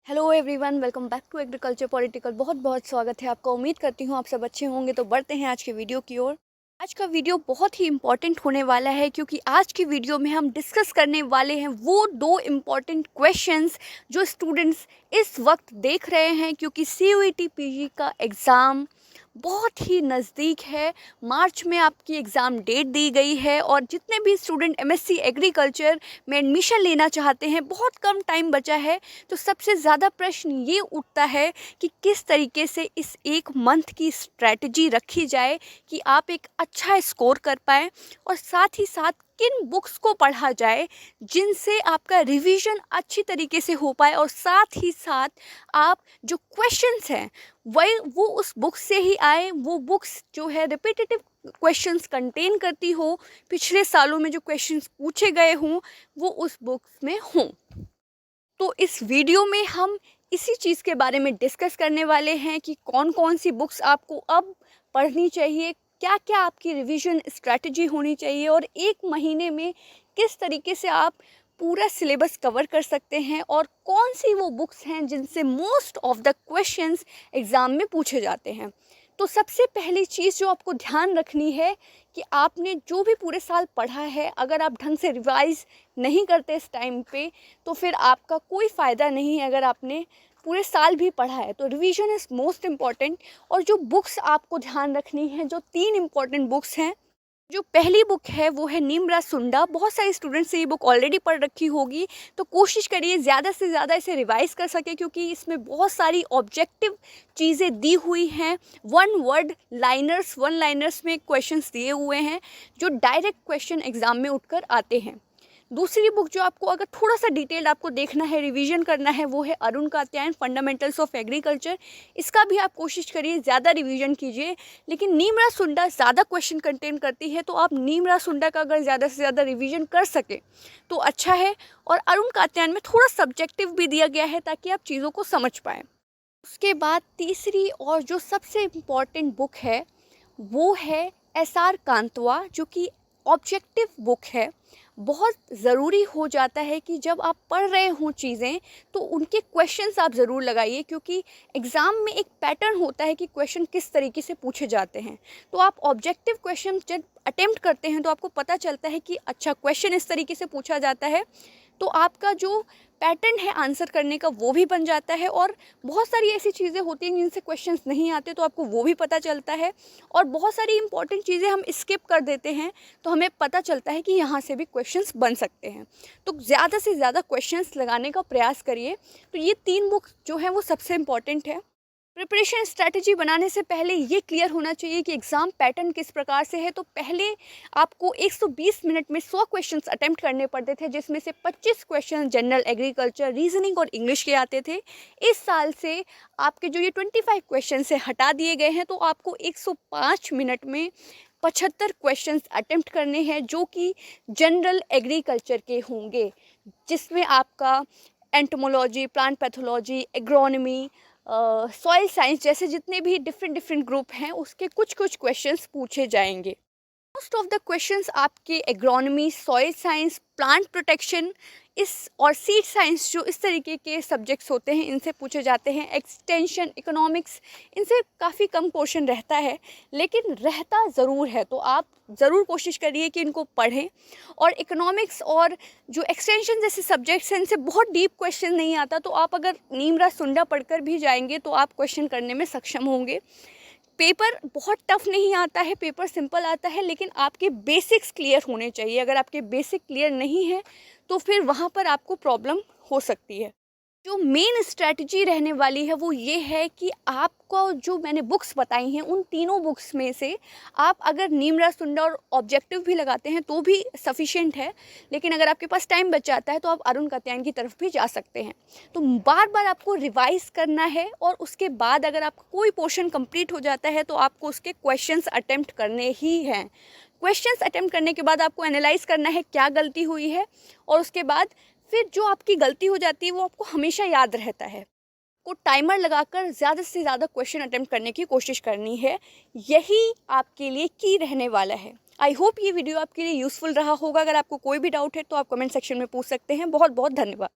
Hello everyone, welcome back to Agriculture Political. बहुत बहुत स्वागत है आपका। उम्मीद करती हूँ आप सब अच्छे होंगे। तो बढ़ते हैं आज के वीडियो की ओर। आज का वीडियो बहुत ही इम्पॉर्टेंट होने वाला है क्योंकि आज की वीडियो में हम डिस्कस करने वाले हैं वो दो इम्पॉर्टेंट क्वेश्चंस जो स्टूडेंट्स इस वक्त देख रहे हैं, क्योंकि CUET PG का एग्ज़ाम बहुत ही नज़दीक है। मार्च में आपकी एग्ज़ाम डेट दी गई है और जितने भी स्टूडेंट MSc एग्रीकल्चर में एडमिशन लेना चाहते हैं, बहुत कम टाइम बचा है। तो सबसे ज़्यादा प्रश्न ये उठता है कि किस तरीके से इस एक मंथ की स्ट्रैटेजी रखी जाए कि आप एक अच्छा स्कोर कर पाएँ, और साथ ही साथ किन बुक्स को पढ़ा जाए जिनसे आपका रिवीजन अच्छी तरीके से हो पाए, और साथ ही साथ आप जो क्वेश्चंस हैं वही वो उस बुक से ही आए। वो बुक्स जो है रिपीटेटिव क्वेश्चंस कंटेन करती हो, पिछले सालों में जो क्वेश्चंस पूछे गए हों वो उस बुक्स में हों। तो इस वीडियो में हम इसी चीज़ के बारे में डिस्कस करने वाले हैं कि कौन कौन सी बुक्स आपको अब पढ़नी चाहिए, क्या क्या आपकी रिवीजन स्ट्रैटेजी होनी चाहिए, और एक महीने में किस तरीके से आप पूरा सिलेबस कवर कर सकते हैं, और कौन सी वो बुक्स हैं जिनसे most of the questions exam में पूछे जाते हैं। तो सबसे पहली चीज़ जो आपको ध्यान रखनी है कि आपने जो भी पूरे साल पढ़ा है, अगर आप ढंग से रिवाइज़ नहीं करते इस टाइम पे, तो फिर आपका कोई फ़ायदा नहीं है। अगर आपने पूरे साल भी पढ़ा है तो रिवीजन इज़ मोस्ट इम्पॉर्टेंट। और जो बुक्स आपको ध्यान रखनी है, जो 3 इम्पॉर्टेंट बुक्स हैं। जो पहली बुक है वो है नीमरा सुंडा। बहुत सारे स्टूडेंट्स से ये बुक ऑलरेडी पढ़ रखी होगी, तो कोशिश करिए ज़्यादा से ज़्यादा इसे रिवाइज़ कर सके, क्योंकि इसमें बहुत सारी ऑब्जेक्टिव चीज़ें दी हुई हैं। वन लाइनर्स में क्वेश्चंस दिए हुए हैं जो डायरेक्ट क्वेश्चन एग्ज़ाम में उठकर आते हैं। दूसरी बुक जो आपको अगर थोड़ा सा डिटेल आपको देखना है, रिवीजन करना है, वो है Arun Katyayan fundamentals of agriculture. इसका भी आप कोशिश करिए, ज़्यादा रिवीजन कीजिए। लेकिन नीमरा सुंडा ज़्यादा क्वेश्चन कंटेन करती है, तो आप नीमरा सुंडा का अगर ज़्यादा से ज़्यादा रिवीजन कर सके तो अच्छा है। और अरुण कात्यायन में थोड़ा सब्जेक्टिव भी दिया गया है ताकि आप चीज़ों को समझ पाएँ। उसके बाद तीसरी और जो सबसे इम्पॉर्टेंट बुक है वो है SR कांतवा, जो कि ऑब्जेक्टिव बुक है। बहुत ज़रूरी हो जाता है कि जब आप पढ़ रहे हों चीज़ें तो उनके क्वेश्चंस आप ज़रूर लगाइए, क्योंकि एग्ज़ाम में एक पैटर्न होता है कि क्वेश्चन किस तरीके से पूछे जाते हैं। तो आप ऑब्जेक्टिव क्वेश्चन जब अटेम्प्ट करते हैं तो आपको पता चलता है कि अच्छा क्वेश्चन इस तरीके से पूछा जाता है, तो आपका जो पैटर्न है आंसर करने का वो भी बन जाता है। और बहुत सारी ऐसी चीज़ें होती हैं जिनसे क्वेश्चंस नहीं आते, तो आपको वो भी पता चलता है। और बहुत सारी इंपॉर्टेंट चीज़ें हम स्किप कर देते हैं, तो हमें पता चलता है कि यहाँ से भी क्वेश्चंस बन सकते हैं। तो ज़्यादा से ज़्यादा क्वेश्चंस लगाने का प्रयास करिए। तो ये 3 बुक जो हैं वो सबसे इम्पॉर्टेंट है। प्रिपरेशन स्ट्रैटेजी बनाने से पहले ये क्लियर होना चाहिए कि एग्ज़ाम पैटर्न किस प्रकार से है। तो पहले आपको 120 मिनट में 100 क्वेश्चंस अटेम्प्ट करने पड़ते थे, जिसमें से 25 क्वेश्चन जनरल एग्रीकल्चर, रीजनिंग और इंग्लिश के आते थे। इस साल से आपके जो ये 25 क्वेश्चन से हटा दिए गए हैं, तो आपको 105 मिनट में 75 क्वेश्चंस अटेम्प्ट करने हैं, जो कि जनरल एग्रीकल्चर के होंगे, जिसमें आपका entomology, plant pathology, agronomy, soil science जैसे जितने भी डिफरेंट ग्रुप हैं उसके कुछ कुछ क्वेश्चंस पूछे जाएंगे। मोस्ट ऑफ द क्वेश्चंस आपके agronomy, soil science, plant protection इस और सीड साइंस जो इस तरीके के सब्जेक्ट्स होते हैं इनसे पूछे जाते हैं। एक्सटेंशन, इकोनॉमिक्स, इनसे काफ़ी कम क्वेश्चन रहता है, लेकिन रहता ज़रूर है। तो आप ज़रूर कोशिश करिए कि इनको पढ़ें। और इकोनॉमिक्स और जो एक्सटेंशन जैसे सब्जेक्ट्स हैं इनसे बहुत डीप क्वेश्चन नहीं आता, तो आप अगर नीमरा सुंडा पढ़कर भी जाएंगे तो आप क्वेश्चन करने में सक्षम होंगे। पेपर बहुत टफ नहीं आता है, पेपर सिंपल आता है, लेकिन आपके बेसिक्स क्लियर होने चाहिए। अगर आपके बेसिक क्लियर नहीं है तो फिर वहाँ पर आपको प्रॉब्लम हो सकती है। जो मेन स्ट्रैटेजी रहने वाली है वो ये है कि आपको जो मैंने बुक्स बताई हैं उन तीनों बुक्स में से आप अगर नीमरा सुंडा और ऑब्जेक्टिव भी लगाते हैं तो भी सफिशिएंट है, लेकिन अगर आपके पास टाइम बच जाता है तो आप अरुण कात्यायन की तरफ भी जा सकते हैं। तो बार बार आपको रिवाइज़ करना है, और उसके बाद अगर आपका कोई पोर्शन कंप्लीट हो जाता है तो आपको उसके क्वेश्चंस अटेम्प्ट करने ही हैं। क्वेश्चंस अटेम्प्ट करने के बाद आपको एनालाइज करना है क्या गलती हुई है, और उसके बाद फिर जो आपकी गलती हो जाती है वो आपको हमेशा याद रहता है। को टाइमर लगाकर ज़्यादा से ज़्यादा क्वेश्चन अटेम्प्ट करने की कोशिश करनी है, यही आपके लिए की रहने वाला है। आई होप ये वीडियो आपके लिए यूज़फुल रहा होगा। अगर आपको कोई भी डाउट है तो आप कमेंट सेक्शन में पूछ सकते हैं। बहुत बहुत धन्यवाद।